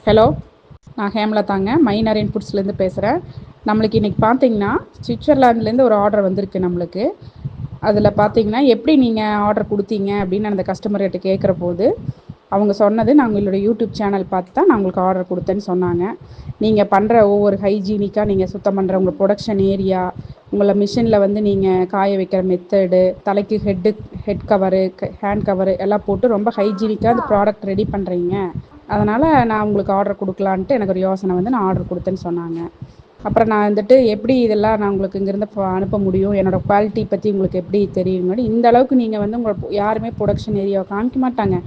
Hello, நான் ஹேமலதாங்க, மைனாரியன் ஃபுட்ஸ்லேருந்து பேசுகிறேன். நம்மளுக்கு இன்றைக்கி பார்த்தீங்கன்னா சுவிட்சர்லாண்ட்லேருந்து ஒரு ஆர்டர் வந்திருக்கு நம்மளுக்கு. அதில் பார்த்தீங்கன்னா எப்படி நீங்கள் ஆர்டர் கொடுத்தீங்க அப்படின்னு அந்த கஸ்டமர்கிட்ட கேட்குற போது அவங்க சொன்னது, நான் உங்களோட யூடியூப் சேனல் பார்த்து தான் நான் உங்களுக்கு ஆர்டர் கொடுத்தேன்னு சொன்னாங்க. நீங்கள் பண்ணுற ஒவ்வொரு ஹைஜீனிக்காக நீங்கள் சுத்தம் பண்ணுற உங்கள் ப்ரொடக்ஷன் ஏரியா, உங்களை மிஷினில் வந்து நீங்கள் காய வைக்கிற மெத்தடு, தலைக்கு ஹெட் கவரு, ஹேண்ட் கவரு எல்லாம் போட்டு ரொம்ப ஹைஜீனிக்காக அந்த ப்ராடக்ட் ரெடி பண்ணுறீங்க. அதனால் நான் உங்களுக்கு ஆர்டர் கொடுக்கலான்ட்டு எனக்கு ஒரு யோசனை வந்து நான் ஆர்டர் கொடுத்தேன்னு சொன்னாங்க. அப்புறம் நான் வந்துட்டு எப்படி இதெல்லாம் நான் உங்களுக்கு இங்கேருந்து அனுப்ப முடியும், என்னோடய குவாலிட்டி பற்றி உங்களுக்கு எப்படி தெரியும், இந்த அளவுக்கு நீங்கள் வந்து உங்களை யாருமே ப்ரொடக்ஷன் ஏரியாவை காமிக்க மாட்டாங்க.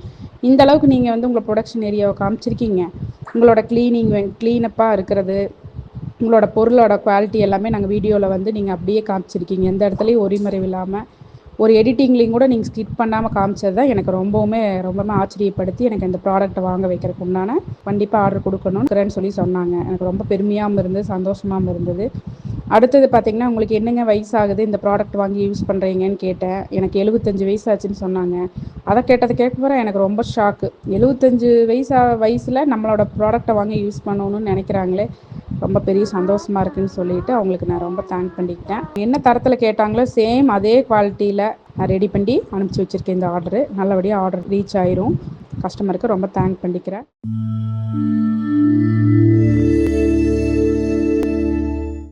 இந்த அளவுக்கு நீங்கள் வந்து உங்கள் ப்ரொடக்ஷன் ஏரியாவை காமிச்சிருக்கீங்க. உங்களோட க்ளீனப்பாக இருக்கிறது, உங்களோட பொருளோட குவாலிட்டி எல்லாமே நாங்கள் வீடியோவில் வந்து நீங்கள் அப்படியே காமிச்சிருக்கீங்க. எந்த இடத்துலையும் ஒளிமறைவு இல்லாமல், ஒரு எடிட்டிங்லேயும் கூட நீங்கள் ஸ்கிப் பண்ணாமல் காமிச்சது தான் எனக்கு ரொம்பவுமே ஆச்சரியப்படுத்தி எனக்கு இந்த ப்ராடக்ட்டை வாங்க வைக்கிறதுக்கு உண்டான கண்டிப்பாக ஆர்டர் கொடுக்கணும்னு சொல்லி சொன்னாங்க. எனக்கு ரொம்ப பெருமையாகவும் இருந்தது, சந்தோஷமாகவும் இருந்தது. அடுத்தது பார்த்திங்கன்னா, உங்களுக்கு என்னங்க வயசாகுது இந்த ப்ராடக்ட் வாங்கி யூஸ் பண்ணுறீங்கன்னு கேட்டேன். எனக்கு 75 வயசு ஆச்சுன்னு சொன்னாங்க. அதை கேட்க போகிறேன் எனக்கு ரொம்ப ஷாக்கு. 75 வயசில் நம்மளோட ப்ராடக்டை வாங்கி யூஸ் பண்ணணும்னு நினைக்கிறாங்களே, ரொம்ப பெரிய சந்தோஷமாக இருக்குதுன்னு சொல்லிவிட்டு அவங்களுக்கு நான் ரொம்ப தேங்க் பண்ணிக்கிட்டேன். என்ன தரத்தில் கேட்டாங்களோ சேம் அதே குவாலிட்டியில் நான் ரெடி பண்ணி அனுப்பிச்சி வச்சுருக்கேன். இந்த ஆர்டரு நல்லபடியாக ஆர்டர் ரீச் ஆயிரும். கஸ்டமருக்கு ரொம்ப தேங்க் பண்ணிக்கிறேன்.